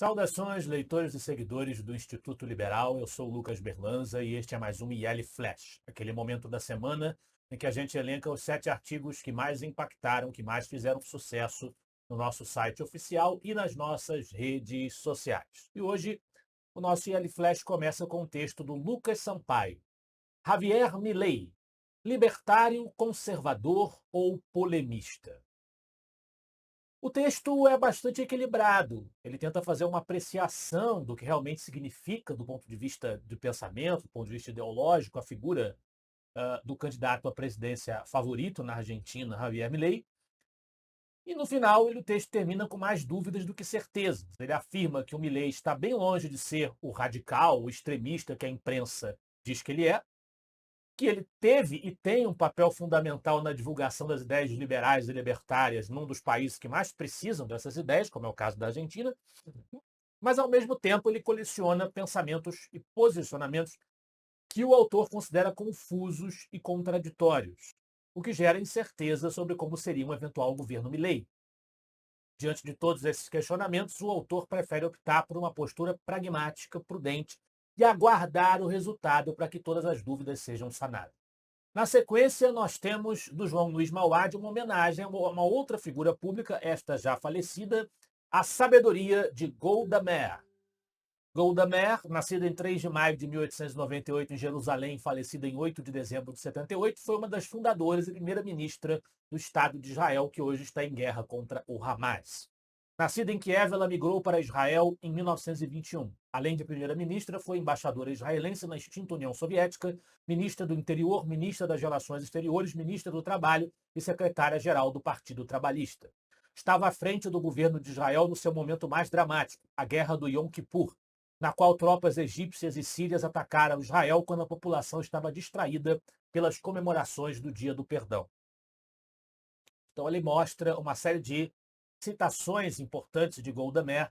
Saudações, leitores e seguidores do Instituto Liberal. Eu sou o Lucas Berlanza e este é mais um IL Flash, aquele momento da semana em que a gente elenca os 7 artigos que mais impactaram, que mais fizeram sucesso no nosso site oficial e nas nossas redes sociais. E hoje o nosso IL Flash começa com o texto do Lucas Sampaio. Javier Milei, libertário, conservador ou polemista? O texto é bastante equilibrado. Ele tenta fazer uma apreciação do que realmente significa, do ponto de vista de pensamento, do ponto de vista ideológico, a figura do candidato à presidência favorito na Argentina, Javier Milei. E no final, o texto termina com mais dúvidas do que certezas. Ele afirma que o Milei está bem longe de ser o radical, o extremista que a imprensa diz que ele é, que ele teve e tem um papel fundamental na divulgação das ideias liberais e libertárias num dos países que mais precisam dessas ideias, como é o caso da Argentina, mas, ao mesmo tempo, ele coleciona pensamentos e posicionamentos que o autor considera confusos e contraditórios, o que gera incerteza sobre como seria um eventual governo Milei. Diante de todos esses questionamentos, o autor prefere optar por uma postura pragmática, prudente e aguardar o resultado para que todas as dúvidas sejam sanadas. Na sequência, nós temos do João Luiz Mauad uma homenagem a uma outra figura pública, esta já falecida, a sabedoria de Golda Meir. Golda Meir, nascida em 3 de maio de 1898 em Jerusalém, falecida em 8 de dezembro de 78, foi uma das fundadoras e primeira-ministra do Estado de Israel, que hoje está em guerra contra o Hamas. Nascida em Kiev, ela migrou para Israel em 1921. Além de primeira-ministra, foi embaixadora israelense na extinta União Soviética, ministra do Interior, ministra das Relações Exteriores, ministra do Trabalho e secretária-geral do Partido Trabalhista. Estava à frente do governo de Israel no seu momento mais dramático, a Guerra do Yom Kippur, na qual tropas egípcias e sírias atacaram Israel quando a população estava distraída pelas comemorações do Dia do Perdão. Então ele mostra uma série de citações importantes de Golda Meir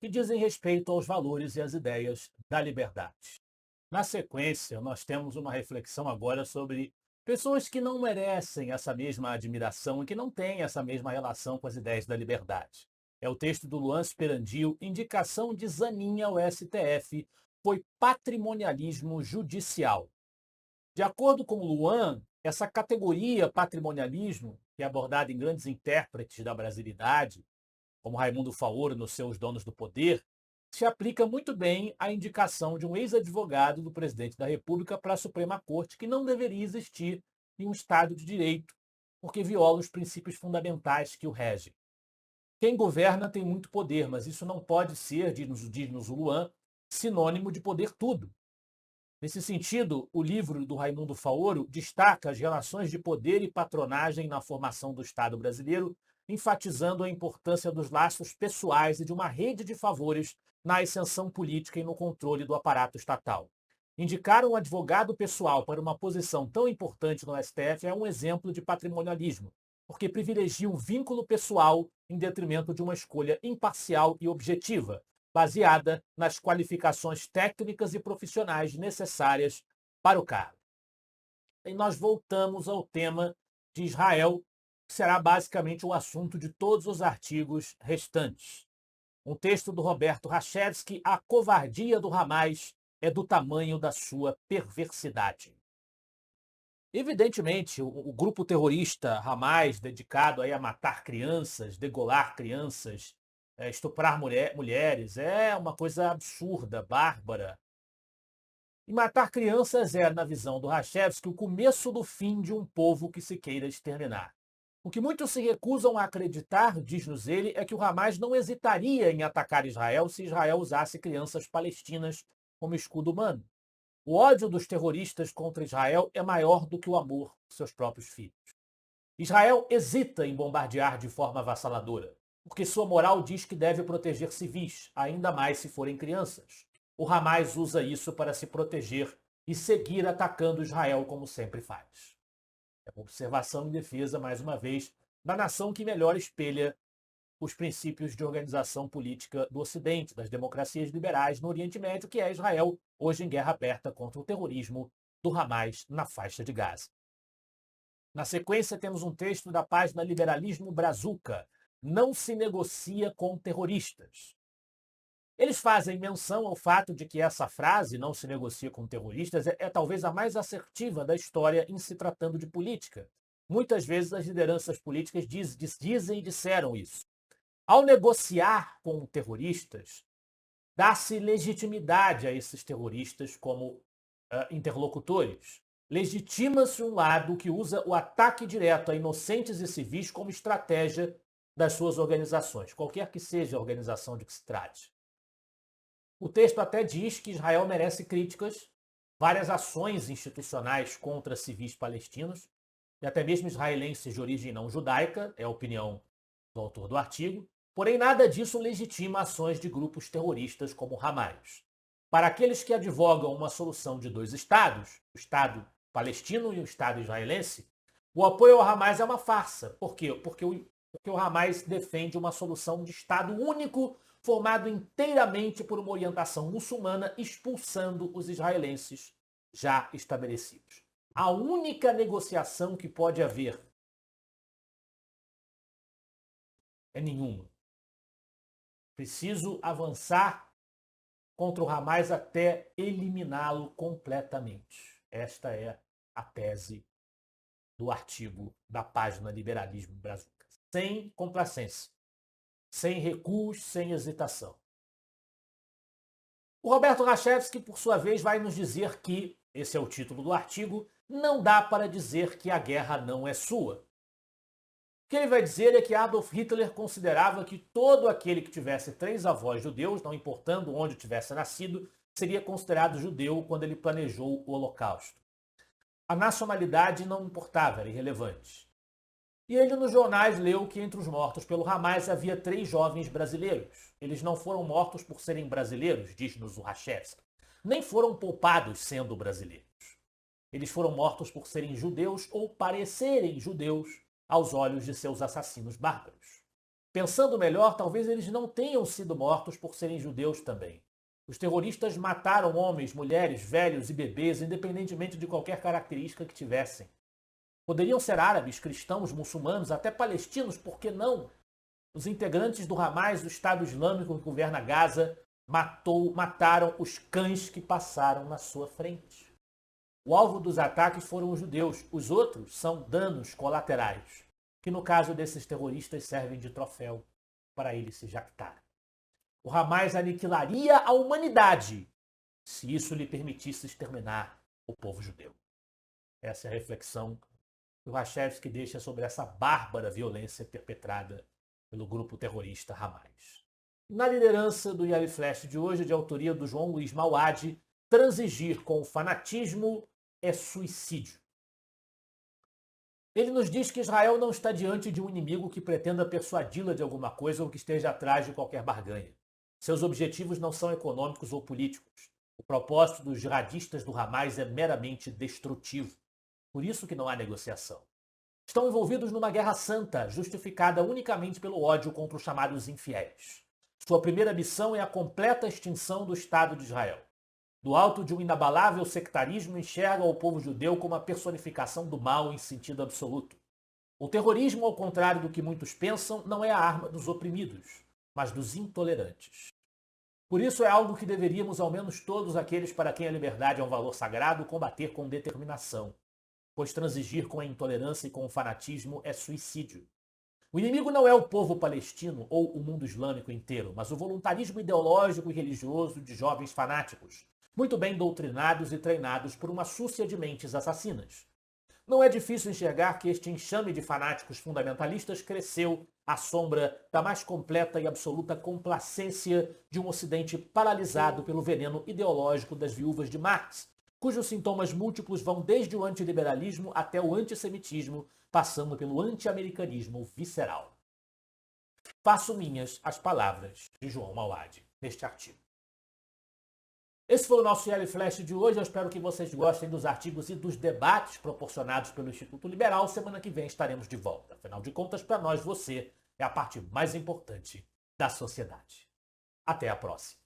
que dizem respeito aos valores e às ideias da liberdade. Na sequência, nós temos uma reflexão agora sobre pessoas que não merecem essa mesma admiração e que não têm essa mesma relação com as ideias da liberdade. É o texto do Luan Sperandio, indicação de Zanin ao STF, foi patrimonialismo judicial. De acordo com Luan, essa categoria patrimonialismo, que é abordada em grandes intérpretes da brasilidade, como Raimundo Faoro nos seus Donos do Poder, se aplica muito bem à indicação de um ex-advogado do presidente da República para a Suprema Corte, que não deveria existir em um Estado de Direito, porque viola os princípios fundamentais que o regem. Quem governa tem muito poder, mas isso não pode ser, diz-nos o Luan, sinônimo de poder tudo. Nesse sentido, o livro do Raimundo Faoro destaca as relações de poder e patronagem na formação do Estado brasileiro, enfatizando a importância dos laços pessoais e de uma rede de favores na ascensão política e no controle do aparato estatal. Indicar um advogado pessoal para uma posição tão importante no STF é um exemplo de patrimonialismo, porque privilegia o vínculo pessoal em detrimento de uma escolha imparcial e objetiva, baseada nas qualificações técnicas e profissionais necessárias para o cargo. E nós voltamos ao tema de Israel, que será basicamente o assunto de todos os artigos restantes. Um texto do Roberto Rachevski, A covardia do Hamas é do tamanho da sua perversidade. Evidentemente, o grupo terrorista Hamas, dedicado aí a matar crianças, degolar crianças, estuprar mulheres, é uma coisa absurda, bárbara. E matar crianças é, na visão do Rachevski, o começo do fim de um povo que se queira exterminar. O que muitos se recusam a acreditar, diz-nos ele, é que o Hamas não hesitaria em atacar Israel se Israel usasse crianças palestinas como escudo humano. O ódio dos terroristas contra Israel é maior do que o amor por seus próprios filhos. Israel hesita em bombardear de forma avassaladora, porque sua moral diz que deve proteger civis, ainda mais se forem crianças. O Hamas usa isso para se proteger e seguir atacando Israel como sempre faz. É uma observação em defesa, mais uma vez, da nação que melhor espelha os princípios de organização política do Ocidente, das democracias liberais no Oriente Médio, que é Israel, hoje em guerra aberta contra o terrorismo do Hamas na faixa de Gaza. Na sequência, temos um texto da página Liberalismo Brazuca. Não se negocia com terroristas. Eles fazem menção ao fato de que essa frase, não se negocia com terroristas, é talvez a mais assertiva da história em se tratando de política. Muitas vezes as lideranças políticas dizem e disseram isso. Ao negociar com terroristas, dá-se legitimidade a esses terroristas como interlocutores. Legitima-se um lado que usa o ataque direto a inocentes e civis como estratégia das suas organizações, qualquer que seja a organização de que se trate. O texto até diz que Israel merece críticas, várias ações institucionais contra civis palestinos, e até mesmo israelenses de origem não judaica, é a opinião do autor do artigo, porém nada disso legitima ações de grupos terroristas como Hamas. Para aqueles que advogam uma solução de dois estados, o Estado palestino e o Estado israelense, o apoio ao Hamas é uma farsa. Por quê? Porque o Hamas defende uma solução de Estado único, formado inteiramente por uma orientação muçulmana, expulsando os israelenses já estabelecidos. A única negociação que pode haver é nenhuma. Preciso avançar contra o Hamas até eliminá-lo completamente. Esta é a tese do artigo da página Liberalismo Brazuca. Sem complacência, sem recuos, sem hesitação. O Roberto Rachevsky, por sua vez, vai nos dizer que, esse é o título do artigo, não dá para dizer que a guerra não é sua. O que ele vai dizer é que Adolf Hitler considerava que todo aquele que tivesse 3 avós judeus, não importando onde tivesse nascido, seria considerado judeu quando ele planejou o Holocausto. A nacionalidade não importava, era irrelevante. E ele nos jornais leu que entre os mortos pelo Hamas havia 3 jovens brasileiros. Eles não foram mortos por serem brasileiros, diz-nos o Rachevsky, nem foram poupados sendo brasileiros. Eles foram mortos por serem judeus ou parecerem judeus aos olhos de seus assassinos bárbaros. Pensando melhor, talvez eles não tenham sido mortos por serem judeus também. Os terroristas mataram homens, mulheres, velhos e bebês, independentemente de qualquer característica que tivessem. Poderiam ser árabes, cristãos, muçulmanos, até palestinos, por que não? Os integrantes do Hamas, do Estado Islâmico que governa Gaza, mataram os cães que passaram na sua frente. O alvo dos ataques foram os judeus. Os outros são danos colaterais, que no caso desses terroristas servem de troféu para eles se jactarem. O Hamas aniquilaria a humanidade se isso lhe permitisse exterminar o povo judeu. Essa é a reflexão que o Rachevsky deixa sobre essa bárbara violência perpetrada pelo grupo terrorista Hamas. Na liderança do Yali Flash de hoje, de autoria do João Luiz Mauad, transigir com o fanatismo é suicídio. Ele nos diz que Israel não está diante de um inimigo que pretenda persuadi-la de alguma coisa ou que esteja atrás de qualquer barganha. Seus objetivos não são econômicos ou políticos. O propósito dos jihadistas do Hamas é meramente destrutivo. Por isso que não há negociação. Estão envolvidos numa guerra santa, justificada unicamente pelo ódio contra os chamados infiéis. Sua primeira missão é a completa extinção do Estado de Israel. Do alto de um inabalável sectarismo, enxerga o povo judeu como a personificação do mal em sentido absoluto. O terrorismo, ao contrário do que muitos pensam, não é a arma dos oprimidos, mas dos intolerantes. Por isso é algo que deveríamos, ao menos todos aqueles para quem a liberdade é um valor sagrado, combater com determinação, pois transigir com a intolerância e com o fanatismo é suicídio. O inimigo não é o povo palestino ou o mundo islâmico inteiro, mas o voluntarismo ideológico e religioso de jovens fanáticos, muito bem doutrinados e treinados por uma súcia de mentes assassinas. Não é difícil enxergar que este enxame de fanáticos fundamentalistas cresceu à sombra da mais completa e absoluta complacência de um Ocidente paralisado pelo veneno ideológico das viúvas de Marx, cujos sintomas múltiplos vão desde o antiliberalismo até o antissemitismo, passando pelo anti-americanismo visceral. Faço minhas as palavras de João Mauad neste artigo. Esse foi o nosso Yali Flash de hoje. Eu espero que vocês gostem dos artigos e dos debates proporcionados pelo Instituto Liberal. Semana que vem estaremos de volta. Afinal de contas, para nós, você é a parte mais importante da sociedade. Até a próxima.